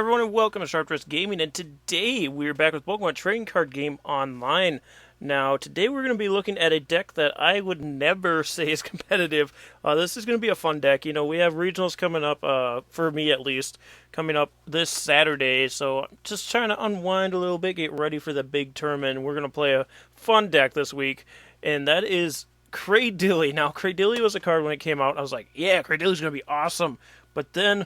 everyone, and welcome to Sharp Gaming, and today we're back with Pokemon Trading Card Game Online. Now, today we're going to be looking at a deck that I would never say is competitive. This is going to be a fun deck. You know, we have regionals coming up, for me at least, coming up this Saturday, so just trying to unwind a little bit, get ready for the big tournament. We're going to play a fun deck this week, and that is Cradily. Now, Cradily was a card when it came out. I was like, yeah, Cradily's going to be awesome. But then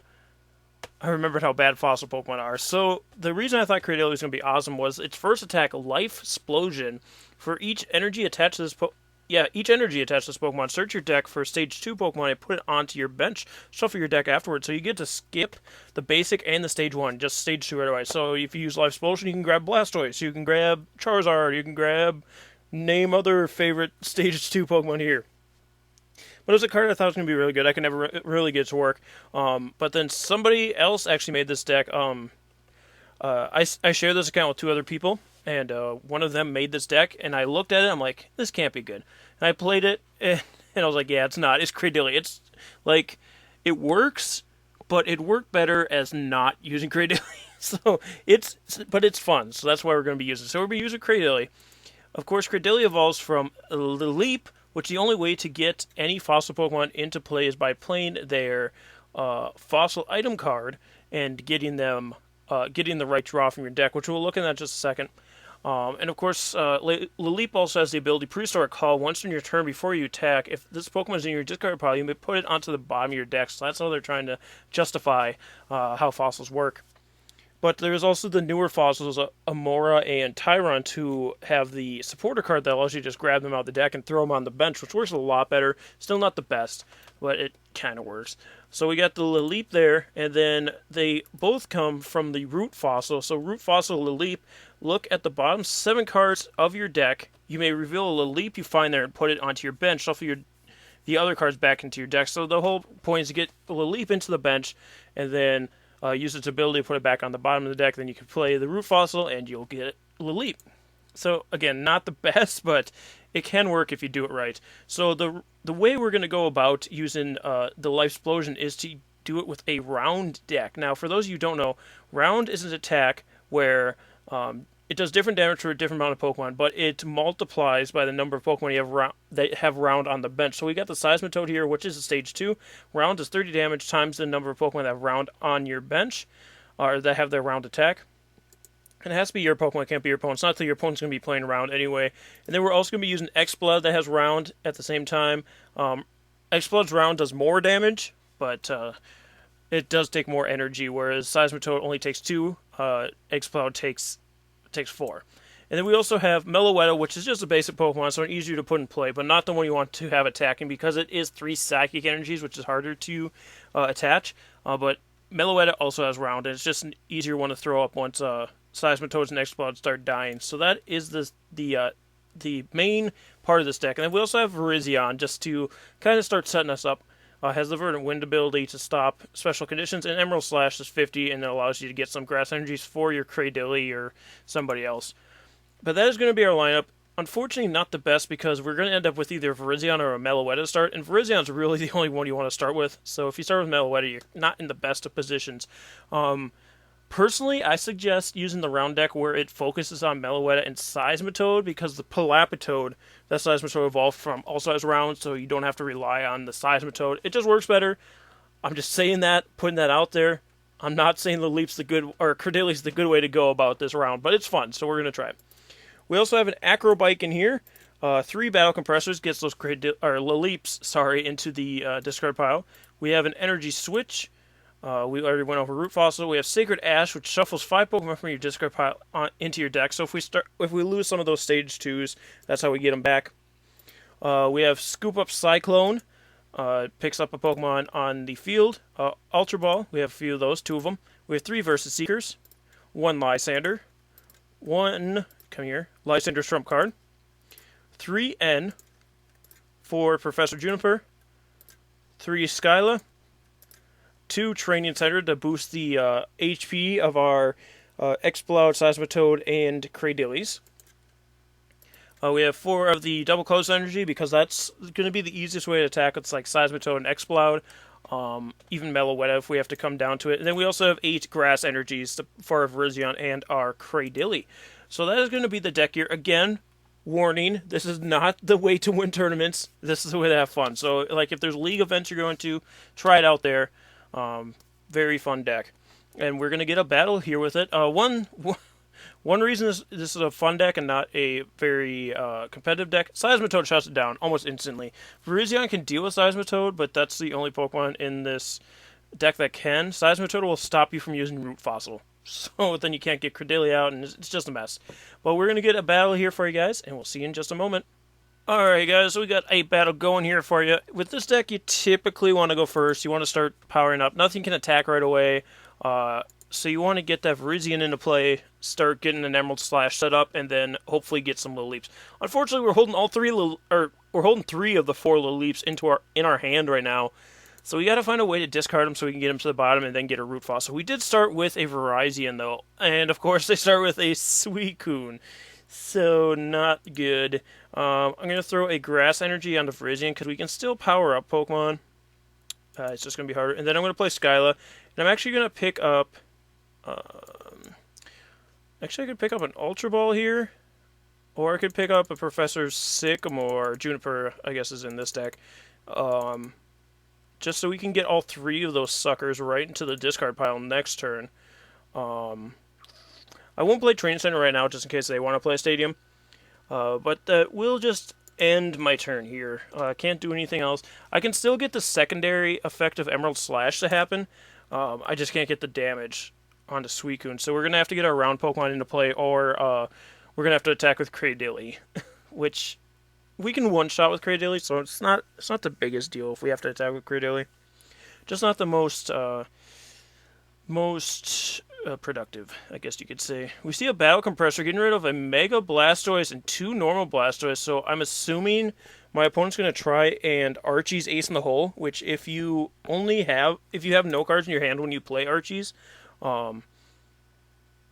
I remembered how bad fossil Pokemon are. So the reason I thought Cradily was going to be awesome was its first attack, Life Explosion. For each energy attached to this Pokemon, search your deck for Stage 2 Pokemon and put it onto your bench. Shuffle your deck afterwards. So you get to skip the basic and the Stage 1, just Stage 2 right away. So if you use Life Explosion, you can grab Blastoise, you can grab Charizard, you can grab name other favorite Stage 2 Pokemon here. But it was a card I thought was going to be really good. I could never really get it to work. But then somebody else actually made this deck. I shared this account with two other people, and one of them made this deck, and I looked at it, I'm like, this can't be good. And I played it, and I was like, yeah, it's not. It's Cradily. It's, like, it works, but it worked better as not using Cradily. But it's fun, so that's why we're going to be using it. So we're going to be using Cradily. Of course, Cradily evolves from the Leap, which the only way to get any fossil Pokemon into play is by playing their fossil item card and getting the right draw from your deck, which we'll look at in just a second. And of course, Leap also has the ability to pre-store a call once in your turn before you attack. If this Pokemon is in your discard pile, you may put it onto the bottom of your deck. So that's how they're trying to justify how fossils work. But there's also the newer fossils, Amora and Tyrant, who have the supporter card that allows you to just grab them out of the deck and throw them on the bench, which works a lot better. Still not the best, but it kind of works. So we got the Leap there, and then they both come from the Root Fossil. So Root Fossil, Leap, look at the bottom 7 cards of your deck. You may reveal a Leap you find there and put it onto your bench. Shuffle the other cards back into your deck. So the whole point is to get the Leap into the bench, and then use its ability to put it back on the bottom of the deck. Then you can play the Root Fossil, and you'll get Leap. So again, not the best, but it can work if you do it right. So the way we're going to go about using the Life Explosion is to do it with a Round deck. Now, for those of you who don't know, Round is an attack where it does different damage to a different amount of Pokemon, but it multiplies by the number of Pokemon you have that have Round on the bench. So we got the Seismitoad here, which is a Stage 2. Round does 30 damage times the number of Pokemon that have Round on your bench, or that have their Round attack. And it has to be your Pokemon, it can't be your opponent's. Not that your opponent's going to be playing Round anyway. And then we're also going to be using X-Blood that has Round at the same time. X-Blood's Round does more damage, but it does take more energy, whereas Seismitoad only takes 2. X-Blood takes 4. And then we also have Meloetta, which is just a basic Pokemon, so it's easier to put in play, but not the one you want to have attacking, because it is 3 Psychic Energies, which is harder to attach. But Meloetta also has Round, and it's just an easier one to throw up once Seismitoads and X-Blood start dying. So that is the main part of this deck. And then we also have Virizion, just to kind of start setting us up. Has the Verdant Wind ability to stop special conditions, and Emerald Slash is 50, and it allows you to get some grass energies for your Cradily or somebody else. But that is going to be our lineup. Unfortunately, not the best, because we're going to end up with either Virizion or a Meloetta to start, and Virizion's really the only one you want to start with. So if you start with Meloetta, you're not in the best of positions. Personally, I suggest using the Round deck where it focuses on Meloetta and Seismitoad, because the Palapitoad that Seismitoad evolved from also has Round, so you don't have to rely on the Seismitoad. It just works better. I'm just saying that, putting that out there. I'm not saying the Leap's the good, or Cradily's the good way to go about this round, but it's fun, so we're going to try it. We also have an Acrobike in here. 3 Battle Compressors gets those Leaps into the discard pile. We have an Energy Switch. We already went over Root Fossil. We have Sacred Ash, which shuffles 5 Pokemon from your discard pile into your deck. So if we lose some of those Stage 2s, that's how we get them back. We have Scoop Up Cyclone. Picks up a Pokemon on the field. Ultra Ball. We have a few of those, 2 of them. We have 3 Versus Seekers. 1 Lysander. 1, come here, Lysander's trump card. 3 N for Professor Juniper. 3 Skyla. 2 Training Center to boost the HP of our Exploud, Seismitoad, and Cradilies. We have 4 of the Double Close Energy, because that's going to be the easiest way to attack. It's like Seismitoad and Exploud. even Meloetta if we have to come down to it. And then we also have 8 grass energies for our Virizion and our Cradily. So that is going to be the deck here. Again, warning, this is not the way to win tournaments. This is the way to have fun. So, like, if there's league events you're going to, try it out there. Very fun deck. And we're going to get a battle here with it. One reason this is a fun deck and not a very competitive deck, Seismitoad shuts it down almost instantly. Virizion can deal with Seismitoad, but that's the only Pokemon in this deck that can. Seismitoad will stop you from using Root Fossil. So then you can't get Cradily out, and it's just a mess. But we're going to get a battle here for you guys, and we'll see you in just a moment. Alright guys, so we got a battle going here for you. With this deck, you typically want to go first. You want to start powering up. Nothing can attack right away. So you want to get that Virizion into play, start getting an Emerald Slash set up, and then hopefully get some little leaps. Unfortunately, we're holding we're holding 3 of the 4 little leaps in our hand right now. So we got to find a way to discard them so we can get them to the bottom and then get a Root Fossil. We did start with a Virizion though, and of course they start with a Suicune. So not good. I'm gonna throw a Grass Energy on the Virizion because we can still power up Pokemon. It's just gonna be harder. And then I'm gonna play Skyla, and I'm actually gonna pick up. Actually, I could pick up an Ultra Ball here, or I could pick up a Professor Sycamore. Juniper, I guess, is in this deck. Just so we can get all 3 of those suckers right into the discard pile next turn. I won't play Training Center right now, just in case they want to play Stadium. But we'll just end my turn here. Can't do anything else. I can still get the secondary effect of Emerald Slash to happen. I just can't get the damage onto Suicune. So we're going to have to get our round Pokemon into play, or we're going to have to attack with Cradily, which we can one-shot with Cradily, so it's not the biggest deal if we have to attack with Cradily. Just not the most productive, I guess you could say. We see a Battle Compressor getting rid of a Mega Blastoise and 2 normal Blastoise, so I'm assuming my opponent's going to try and Archie's Ace in the Hole, which if you have no cards in your hand when you play Archie's, and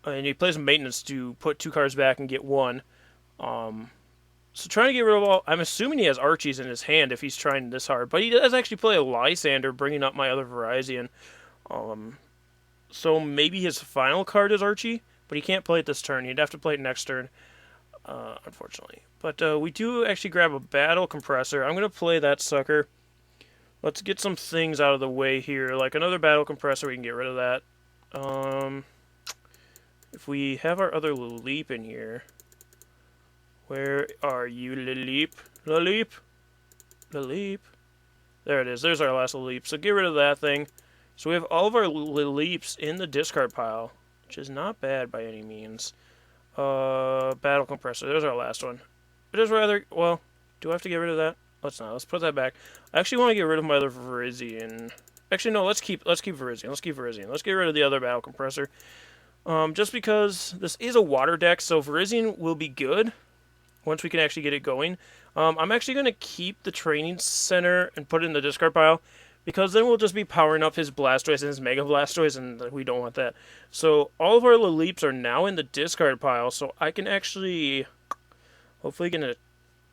he plays maintenance to put 2 cards back and get 1, so trying to get rid of all... I'm assuming he has Archie's in his hand if he's trying this hard. But he does actually play a Lysander, bringing up my other Virizion. So maybe his final card is Archie, but he can't play it this turn. He'd have to play it next turn, unfortunately. But we do actually grab a Battle Compressor. I'm going to play that sucker. Let's get some things out of the way here. Like another Battle Compressor, we can get rid of that. If we have our other Leap in here... Where are you, Laleep? Laleep? Laleep? There it is. There's our last Laleep. So get rid of that thing. So we have all of our Laleeps in the discard pile, which is not bad by any means. Battle Compressor. There's our last one. It is rather... Well, do I have to get rid of that? Let's not. Let's put that back. I actually want to get rid of my other Virizion. Actually, no. Let's keep Virizion. Let's keep Virizion. Let's get rid of the other Battle Compressor. Just because this is a water deck, so Virizion will be good once we can actually get it going. I'm actually going to keep the Training Center and put it in the discard pile, because then we'll just be powering up his Blastoise and his Mega Blastoise, and we don't want that. So all of our Laleeps are now in the discard pile, so I can actually hopefully get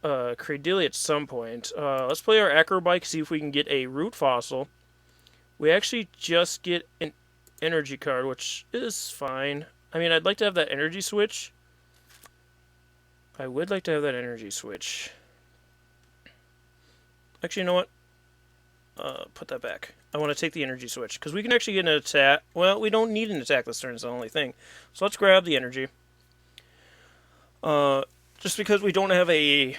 a Cradily at some point. Let's play our Acrobike, see if we can get a Root Fossil. We actually just get an Energy card, which is fine. I mean, I'd like to have that Energy Switch. I would like to have that Energy Switch. Actually, you know what? Put that back. I want to take the Energy Switch, because we can actually get an attack. Well, we don't need an attack this turn, is the only thing. So let's grab the Energy. Just because we don't have a...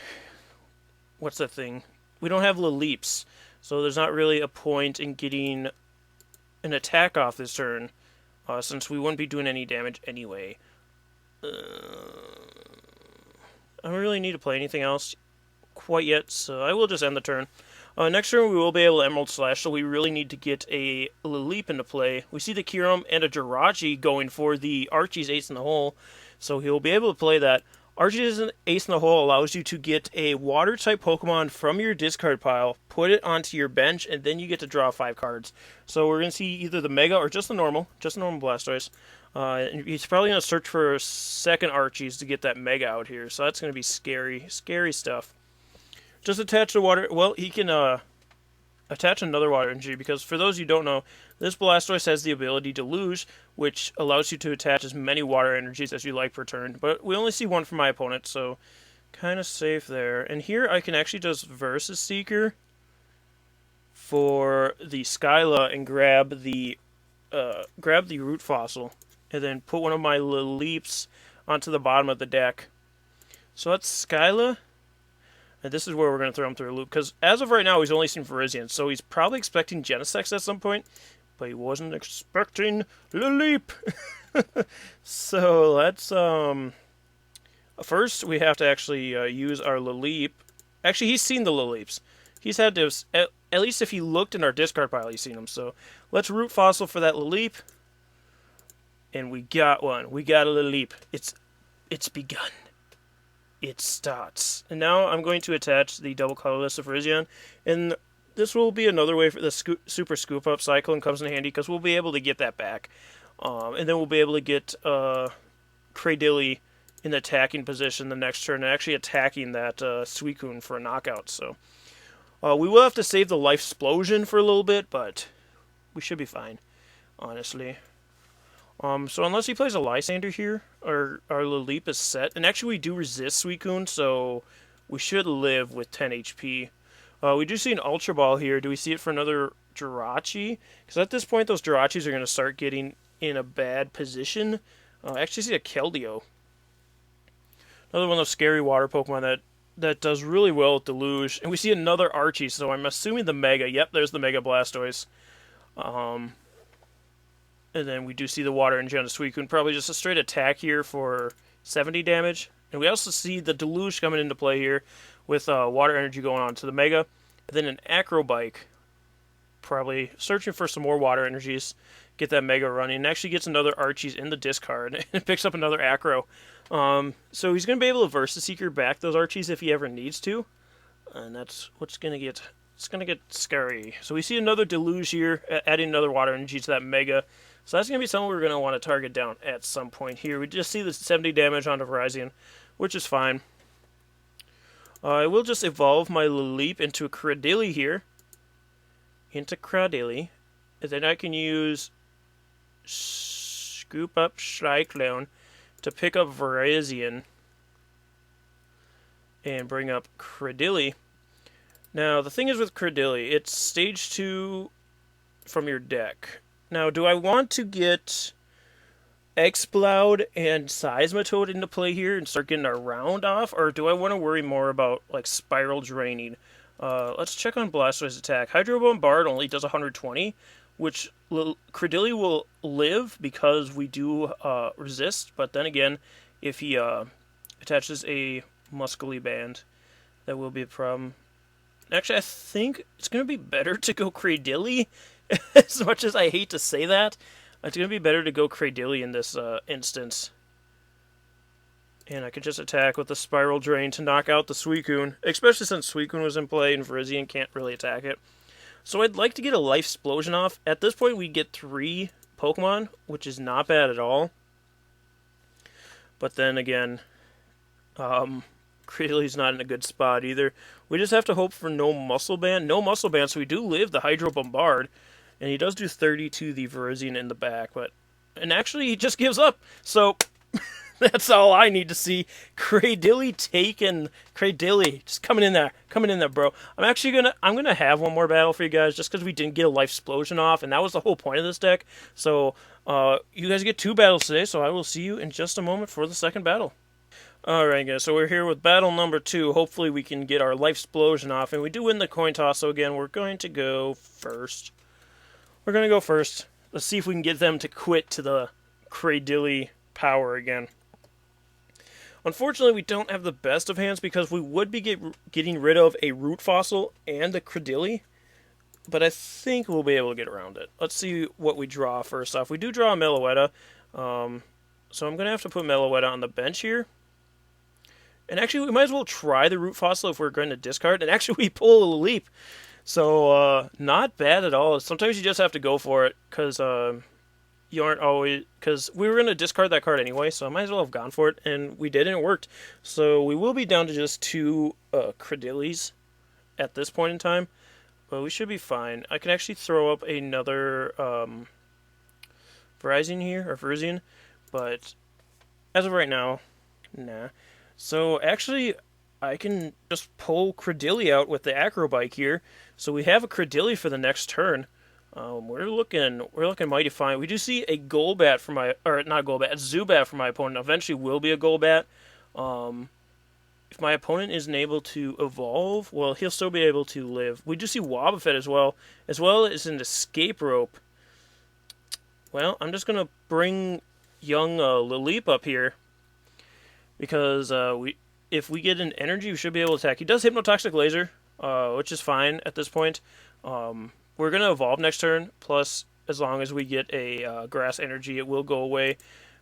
What's that thing? We don't have Laleeps, so there's not really a point in getting an attack off this turn, since we wouldn't be doing any damage anyway. I don't really need to play anything else quite yet, so I will just end the turn. Next turn we will be able to Emerald Slash, so we really need to get a Laleep into play. We see the Kyurem and a Jirachi going for the Archie's Ace in the Hole, so he'll be able to play that. Archie's Ace in the Hole allows you to get a Water-type Pokemon from your discard pile, put it onto your bench, and then you get to draw 5 cards. So we're going to see either the Mega or just the normal Blastoise. He's probably going to search for a second Archie's to get that Mega out here, so that's going to be scary, scary stuff. Just attach the water. Well, he can attach another water energy, because for those you don't know, this Blastoise has the ability Deluge, which allows you to attach as many water energies as you like per turn. But we only see one from my opponent, so kind of safe there. And here I can actually just Versus Seeker for the Skyla and grab the root fossil, and then put one of my leaps onto the bottom of the deck. So that's Skyla. And this is where we're going to throw him through a loop, because as of right now, he's only seen Virizion, so he's probably expecting Genesect at some point, but he wasn't expecting Leap. So let's, first we have to actually use our Leap. Actually, he's seen the Leaps. He's had to, at least if he looked in our discard pile, he's seen them. So let's Root Fossil for that Leap. And we got one. We got a Leap. It's begun. It starts. And now I'm going to attach the double colorless of Virizion, and this will be another way for the super scoop up Cyclone comes in handy, because we'll be able to get that back. And then we'll be able to get Cradily in the attacking position the next turn, and actually attacking that Suicune for a knockout. So we will have to save the Life Explosion for a little bit, but we should be fine, honestly. So unless he plays a Lysander here, our Leap is set. And actually we do resist Suicune, so we should live with 10 HP. We do see an Ultra Ball here. Do we see it for another Jirachi? Because at this point those Jirachis are going to start getting in a bad position. I actually see a Keldeo. Another one of those scary water Pokemon that does really well with Deluge. And we see another Archie, so I'm assuming the Mega. Yep, there's the Mega Blastoise. And then we do see the Water Energy on the Suicune. Probably just a straight attack here for 70 damage. And we also see the Deluge coming into play here with Water Energy going on to the Mega. And then an Acrobike. Probably searching for some more Water Energies. Get that Mega running. And actually gets another Archie's in the discard. And picks up another Acro. So he's going to be able to Versus Seeker back those Archies if he ever needs to. And that's what's going to get... It's going to get scary. So we see another Deluge here, adding another Water Energy to that Mega. So that's going to be something we're going to want to target down at some point here. We just see the 70 damage onto Virizion, which is fine. I will just evolve my Leap into a Cradily here. Into Cradily. And then I can use Scoop Up Cyclone to pick up Virizion and bring up Cradily. Now, the thing is with Cradily, it's stage 2 from your deck. Now, do I want to get Exploud and Seismitoad into play here and start getting our round off, or do I want to worry more about like Spiral Draining? Let's check on Blastoise attack. Hydro Bombard only does 120, which Cradily will live because we do resist, but then again, if he attaches a Muscly Band, that will be a problem. Actually, I think it's going to be better to go Cradily. As much as I hate to say that, it's going to be better to go Cradily in this instance. And I can just attack with the Spiral Drain to knock out the Suicune, especially since Suicune was in play and Virizion can't really attack it. So I'd like to get a Life Explosion off. At this point, we get 3 Pokemon, which is not bad at all. But then again, Cradily's not in a good spot either. We just have to hope for no Muscle Band. No Muscle Band, so we do live the Hydro Bombard. And he does do 30 to the Virizion in the back. And actually, he just gives up. So, that's all I need to see. Cradily taken. Cradily, just coming in there. Coming in there, bro. I'm gonna have one more battle for you guys, just because we didn't get a Life Explosion off. And that was the whole point of this deck. So, you guys get 2 battles today. So I will see you in just a moment for the second battle. Alright guys, so we're here with battle number 2. Hopefully we can get our Life Explosion off, and we do win the coin toss, so again, we're going to go first. Let's see if we can get them to quit to the Cradily power again. Unfortunately, we don't have the best of hands, because we would be getting rid of a Root Fossil and a Cradily, but I think we'll be able to get around it. Let's see what we draw first off. We do draw a Meloetta, so I'm going to have to put Meloetta on the bench here. And actually, we might as well try the Root Fossil if we're going to discard. And actually, we pull a Leap. So, not bad at all. Sometimes you just have to go for it, because you aren't always... Because we were going to discard that card anyway, so I might as well have gone for it. And we did, and it worked. So, we will be down to just 2 Cradilys at this point in time. But we should be fine. I can actually throw up another Verizon here, or Verizon, but as of right now, nah. So actually, I can just pull Cradily out with the Acrobike here. So we have a Cradily for the next turn. We're looking mighty fine. We do see a Golbat for my, or not Golbat, a Zubat for my opponent. Eventually will be a Golbat. If my opponent isn't able to evolve, well, he'll still be able to live. We do see Wobbuffet as well as an Escape Rope. Well, I'm just gonna bring young Lilip up here because if we get an energy, we should be able to attack. He does Hypnotoxic Laser, which is fine at this point. We're going to evolve next turn, plus as long as we get a grass energy, it will go away.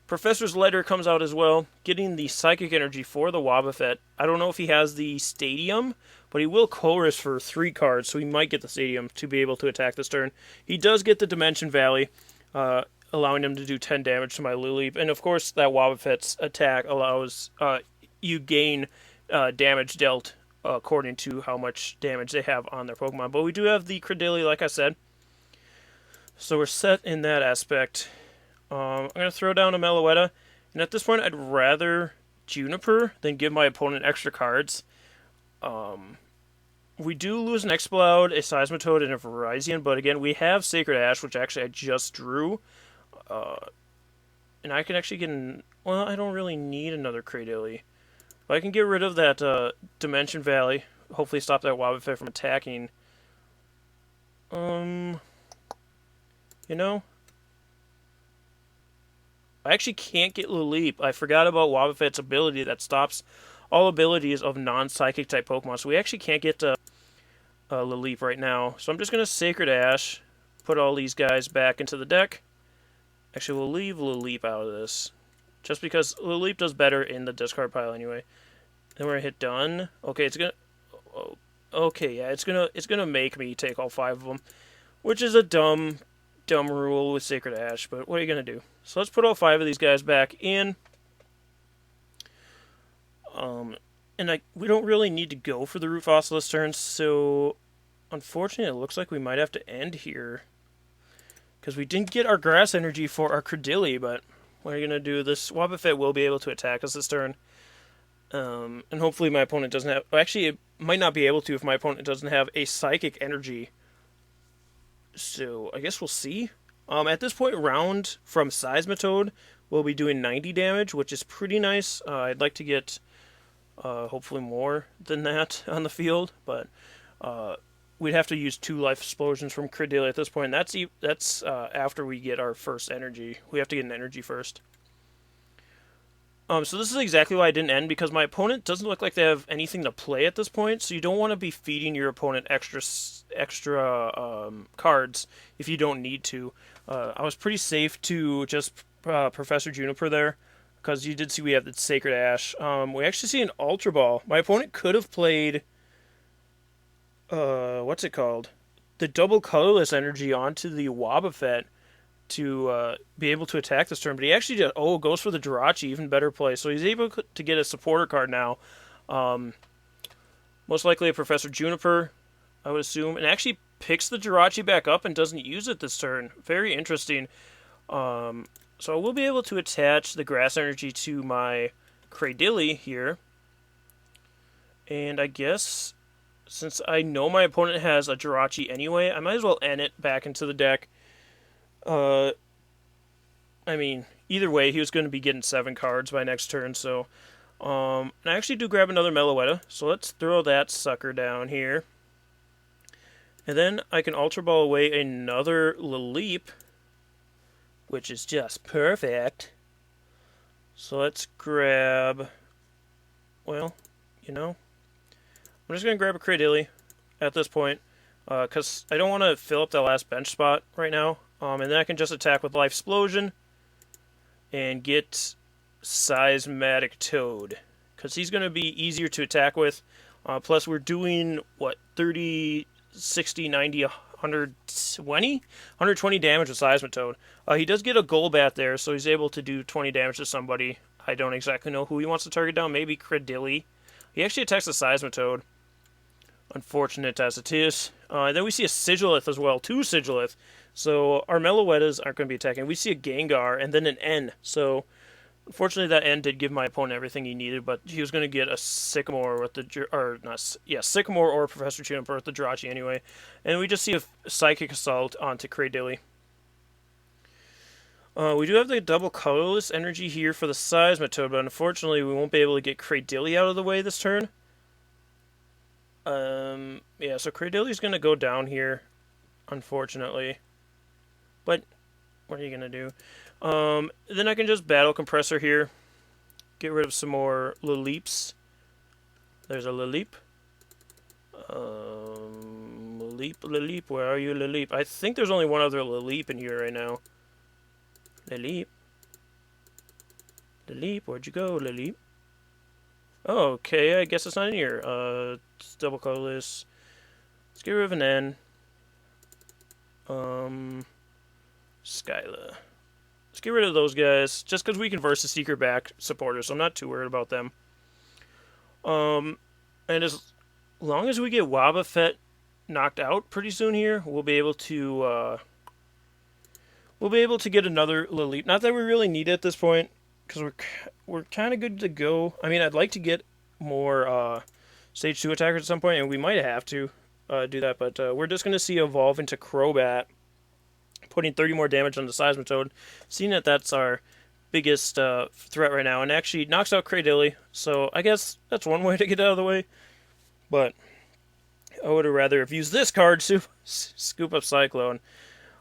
Professor's Letter comes out as well, getting the Psychic Energy for the Wobbuffet. I don't know if he has the Stadium, but he will Chorus for 3 cards, so he might get the Stadium to be able to attack this turn. He does get the Dimension Valley, allowing him to do 10 damage to my Lilip. And of course, that Wobbuffet's attack allows you gain damage dealt according to how much damage they have on their Pokemon. But we do have the like I said. So we're set in that aspect. I'm going to throw down a Meloetta. And at this point, I'd rather Juniper than give my opponent extra cards. We do lose an Exploud, a Seismitoad, and a Verizon. But again, we have Sacred Ash, which actually I just drew. And I can actually get an... Well, I don't really need another Cradily. But I can get rid of that Dimension Valley. Hopefully stop that Wobbuffet from attacking. You know? I actually can't get Lilip. I forgot about Wobbuffet's ability that stops all abilities of non-psychic type Pokemon. So we actually can't get Lilip right now. So I'm just going to Sacred Ash. Put all these guys back into the deck. Actually, we'll leave Lilip out of this. Just because Lilip does better in the discard pile anyway. Then we're gonna hit done. Okay, it's gonna. Okay, yeah, it's gonna make me take all 5 of them, which is a dumb rule with Sacred Ash. But what are you gonna do? So let's put all 5 of these guys back in. And we don't really need to go for the Root Fossil this turn, so unfortunately, it looks like we might have to end here because we didn't get our Grass Energy for our Cradily, but. What are you going to do? This Wobbuffet will be able to attack us this turn. And hopefully my opponent doesn't have... Actually, it might not be able to if my opponent doesn't have a Psychic Energy. So, I guess we'll see. At this point, round from Seismitoad will be doing 90 damage, which is pretty nice. I'd like to get hopefully more than that on the field, but... we'd have to use 2 Life Explosions from Cradily at this point. That's after we get our first energy. We have to get an energy first. So this is exactly why I didn't end, because my opponent doesn't look like they have anything to play at this point, so you don't want to be feeding your opponent extra cards if you don't need to. I was pretty safe to just Professor Juniper there, because you did see we have the Sacred Ash. We actually see an Ultra Ball. My opponent could have played... what's it called? The double colorless energy onto the Wobbuffet to be able to attack this turn. But he actually did, goes for the Jirachi, even better play. So he's able to get a supporter card now. Most likely a Professor Juniper, I would assume. And actually picks the Jirachi back up and doesn't use it this turn. Very interesting. So I will be able to attach the Grass Energy to my Cradily here. And I guess... Since I know my opponent has a Jirachi anyway, I might as well end it back into the deck. I mean, either way, he was going to be getting 7 cards by next turn, so... and I actually do grab another Meloetta, so let's throw that sucker down here. And then I can Ultra Ball away another Lilip, which is just perfect. So let's grab... Well, you know... I'm just going to grab a Cradily at this point, because I don't want to fill up that last bench spot right now. And then I can just attack with Life Explosion and get Seismatic Toad, because he's going to be easier to attack with. Plus, we're doing, 30, 60, 90, 120? 120 damage with Seismitoad. He does get a Golbat there, so he's able to do 20 damage to somebody. I don't exactly know who he wants to target down. Maybe Cradily. He actually attacks the Seismitoad. Unfortunate as it is. Then we see a Sigilith as well, 2 Sigilith. So our Meloetas aren't going to be attacking. We see a Gengar and then an N. So unfortunately that N did give my opponent everything he needed, but he was going to get a Sycamore with the Sycamore or Professor Juniper with the Jirachi anyway. And we just see a Psychic Assault onto Cradily. We do have the double colorless energy here for the Seismitoad, but unfortunately we won't be able to get Cradily out of the way this turn. Yeah, so Cradily's going to go down here, unfortunately. But what are you going to do? Then I can just Battle Compressor here. Get rid of some more Lilleeps. There's a Lilleep. Lilleep, where are you, Lilleep? I think there's only one other Lilleep in here right now. Lilleep, where'd you go, Lilleep? Oh, okay, I guess it's not in here. It's double colorless. Let's get rid of an N. Skyla. Let's get rid of those guys, just because we can verse the Secret Back supporters, so I'm not too worried about them. And as long as we get Wobbuffet knocked out pretty soon here, we'll be able to get another Lilleep. Not that we really need it at this point, because we're kind of good to go. I mean, I'd like to get more Stage 2 attackers at some point, and we might have to do that, but we're just going to see evolve into Crobat, putting 30 more damage on the Seismitoad, seeing that that's our biggest threat right now, and actually knocks out Cradily, so I guess that's one way to get out of the way, but I would have rather have used this card to scoop up Cyclone.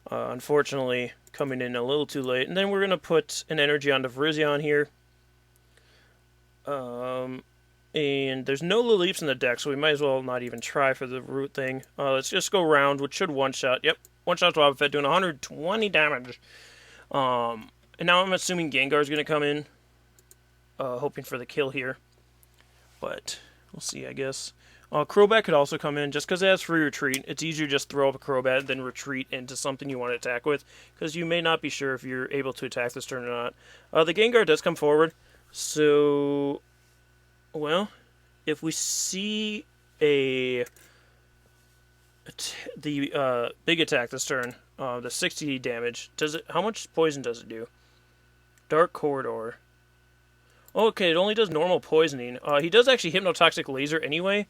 Unfortunately, coming in a little too late. And then we're going to put an energy onto Virizion here. And there's no Lilleeps in the deck, so we might as well not even try for the root thing. Let's just go round, which should one-shot. Yep, one-shot to Wobbuffet, doing 120 damage. And now I'm assuming Gengar's going to come in, hoping for the kill here. But we'll see, I guess. Crobat could also come in, just because it has free retreat. It's easier to just throw up a Crobat than retreat into something you want to attack with, because you may not be sure if you're able to attack this turn or not. The Gengar does come forward, so, well, if we see the big attack this turn, the 60 damage, how much poison does it do? Dark Corridor. Okay, it only does normal poisoning. He does actually Hypnotoxic Laser anyway.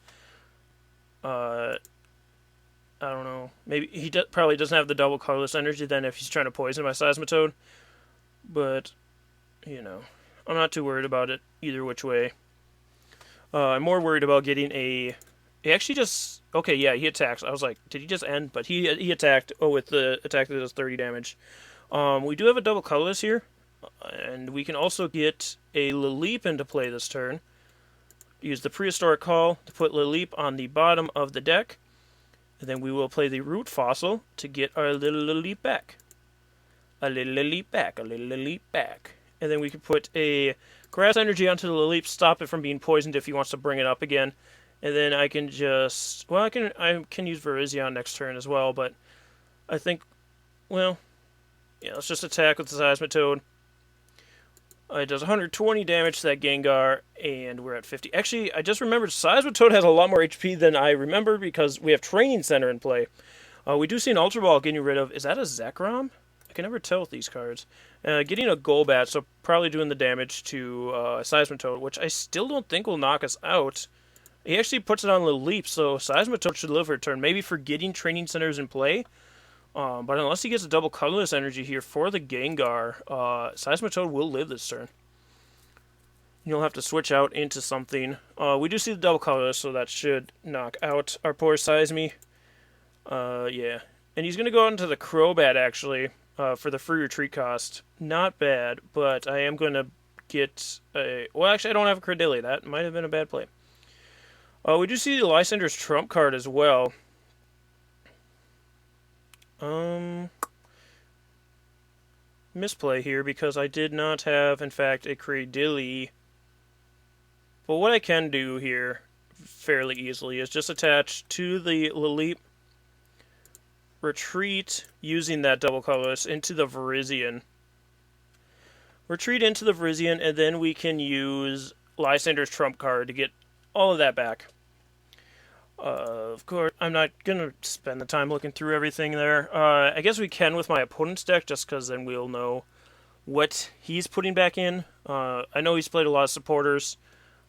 I don't know. Maybe he probably doesn't have the double colorless energy then if he's trying to poison my Seismitoad. But, you know, I'm not too worried about it either which way. I'm more worried about getting a... He actually just... Okay, yeah, he attacks. I was like, did he just end? But he attacked. Oh, with the attack that does 30 damage. We do have a double colorless here. And we can also get a Lilleep into play this turn. Use the Prehistoric Call to put Lilleep on the bottom of the deck. And then we will play the Root Fossil to get our little Lilleep back. A little Lilleep back, a little Lilleep back. And then we can put a Grass Energy onto the Lilleep, stop it from being poisoned if he wants to bring it up again. And then I can just... Well, I can use Virizion next turn as well, but I think... Well, yeah, let's just attack with the Seismitoad. It does 120 damage to that Gengar, and we're at 50. Actually, I just remembered Seismitoad has a lot more HP than I remember because we have Training Center in play. We do see an Ultra Ball getting rid of... Is that a Zekrom? I can never tell with these cards. Getting a Golbat, so probably doing the damage to Seismitoad, which I still don't think will knock us out. He actually puts it on Lilleep, so Seismitoad should live for a turn. Maybe forgetting Training Centers in play. But unless he gets a double colorless energy here for the Gengar, Seismitoad will live this turn. You'll have to switch out into something. We do see the double colorless, so that should knock out our poor Seisme. Yeah. And he's going to go into the Crobat, actually, for the free retreat cost. Not bad, but I am going to get a... Well, actually, I don't have a Cradily. That might have been a bad play. We do see the Lysander's trump card as well. Misplay here because I did not have, in fact, a Cradily. But what I can do here fairly easily is just attach to the Lilleep, retreat using that double colorless into the Virizion. Retreat into the Virizion, and then we can use Lysander's trump card to get all of that back. Of course, I'm not gonna spend the time looking through everything there. I guess we can with my opponent's deck, just because then we'll know what he's putting back in. I know he's played a lot of supporters.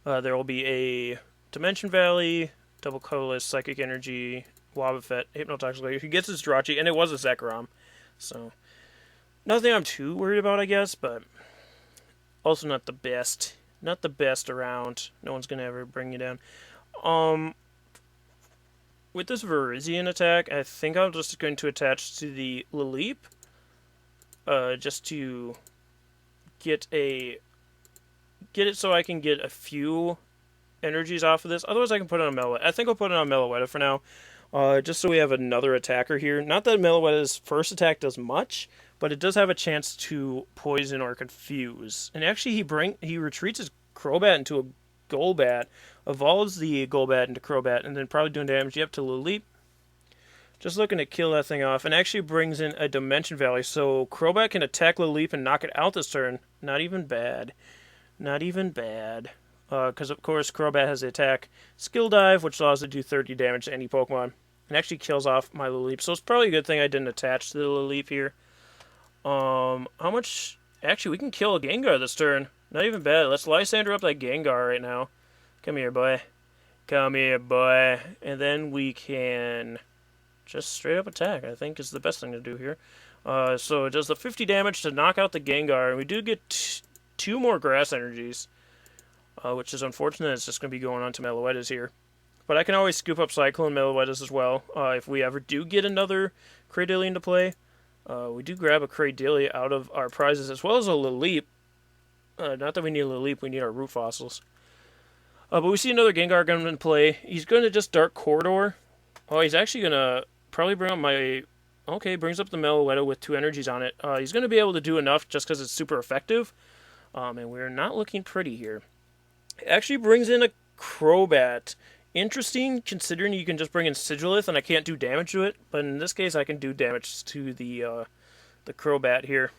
There will be a Dimension Valley, Double Colorless, Psychic Energy, Wobbuffet, Hypnotoxic. He gets his Jirachi, and it was a Zekrom. So, nothing I'm too worried about, I guess, but also not the best. Not the best around. No one's going to ever bring you down. With this Virizion attack, I think I'm just going to attach to the Laleep. Just to get it so I can get a few energies off of this. Otherwise, I can put it on Meloetta. I think I'll put it on Meloetta for now. Just so we have another attacker here. Not that Meloetta's first attack does much, but it does have a chance to poison or confuse. And actually, he retreats his Crobat into a Golbat, evolves the Golbat into Crobat, and then probably doing damage yep to Laleep. Just looking to kill that thing off, and actually brings in a Dimension Valley, so Crobat can attack Laleep and knock it out this turn. Not even bad. Not even bad. Because, of course, Crobat has the attack Skill Dive, which allows it to do 30 damage to any Pokemon, and actually kills off my Laleep. So it's probably a good thing I didn't attach to the Laleep here. How much... Actually, we can kill a Gengar this turn. Not even bad. Let's Lysander up that Gengar right now. Come here, boy. Come here, boy. And then we can just straight up attack, I think, is the best thing to do here. So it does the 50 damage to knock out the Gengar, and we do get two more Grass Energies. Which is unfortunate. It's just going to be going on to Meloettas here. But I can always scoop up Cyclone Meloettas as well. If we ever do get another Cradily into play, we do grab a Cradily out of our prizes, as well as a Laleep. Not that we need a Laleep, we need our Root Fossils. But we see another Gengar going in play. He's going to just Dark Corridor. Oh, he's actually going to probably bring up my... Okay, brings up the Meloetta with 2 energies on it. He's going to be able to do enough just because it's super effective. And we're not looking pretty here. It actually brings in a Crobat. Interesting, considering you can just bring in Sigilith and I can't do damage to it. But in this case, I can do damage to the Crobat here.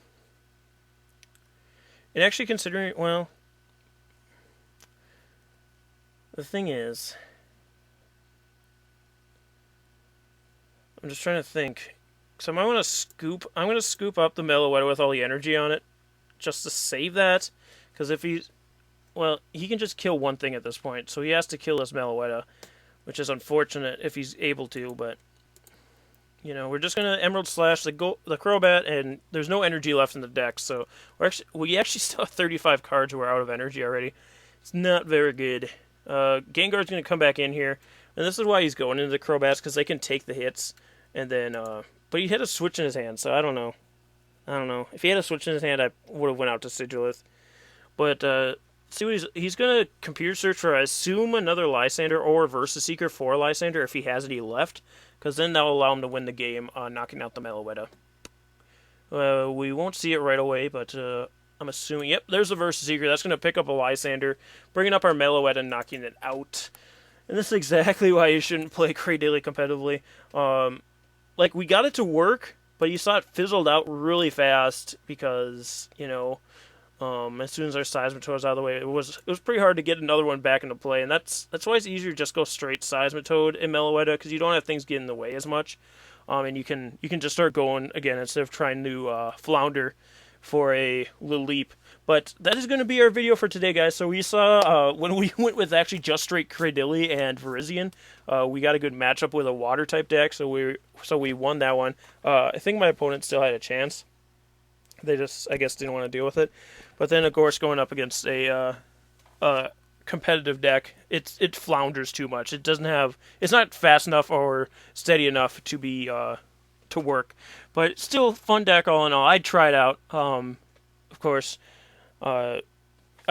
And actually considering, well... The thing is... I'm just trying to think. So I might want to scoop... I'm going to scoop up the Meloetta with all the energy on it. Just to save that. Because if he's... Well, he can just kill one thing at this point, so he has to kill this Meloetta, which is unfortunate if he's able to, but, you know, we're just going to Emerald Slash the Crobat, and there's no energy left in the deck, so we actually still have 35 cards who are out of energy already. It's not very good. Gengar's going to come back in here, and this is why he's going into the Crobats, because they can take the hits, and then, but he had a switch in his hand, so I don't know. If he had a switch in his hand, I would have went out to Sigilith, but, see what he's going to computer search for, I assume, another Lysander or Versus Seeker for Lysander if he has any left, because then that'll allow him to win the game, knocking out the Meloetta. We won't see it right away, but I'm assuming, yep, there's the Versus Seeker. That's going to pick up a Lysander, bringing up our Meloetta and knocking it out. And this is exactly why you shouldn't play Cradily competitively. Like, we got it to work, but you saw it fizzled out really fast because, you know... as soon as our Seismitoad was out of the way, it was pretty hard to get another one back into play, and that's why it's easier to just go straight Seismitoad and Meloetta, because you don't have things get in the way as much, and you can just start going again instead of trying to flounder for a little leap. But that is going to be our video for today, guys. So we saw when we went with actually just straight Cradily and Virizion, we got a good matchup with a water type deck, so we won that one. I think my opponent still had a chance. They just, I guess, didn't want to deal with it. But then, of course, going up against a competitive deck, it flounders too much. It's not fast enough or steady enough to be to work. But still, fun deck all in all. I tried out, of course, I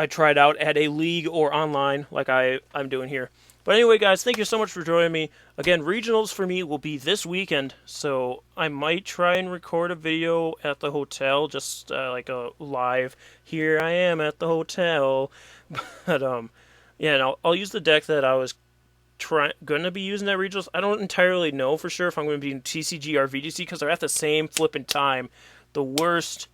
tried out at a league or online like I'm doing here. But anyway, guys, thank you so much for joining me. Again, regionals for me will be this weekend, so I might try and record a video at the hotel, just like a live, here I am at the hotel. But, yeah, and I'll use the deck that I was going to be using at regionals. I don't entirely know for sure if I'm going to be in TCG or VGC, because they're at the same flipping time. The worst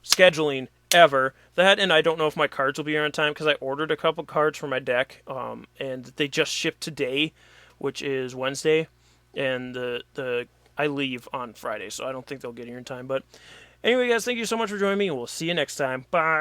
scheduling ever. That, and I don't know if my cards will be here on time, because I ordered a couple cards for my deck, and they just shipped today, which is Wednesday, and the I leave on Friday, so I don't think they'll get here in time. But anyway, guys, thank you so much for joining me, and we'll see you next time. Bye.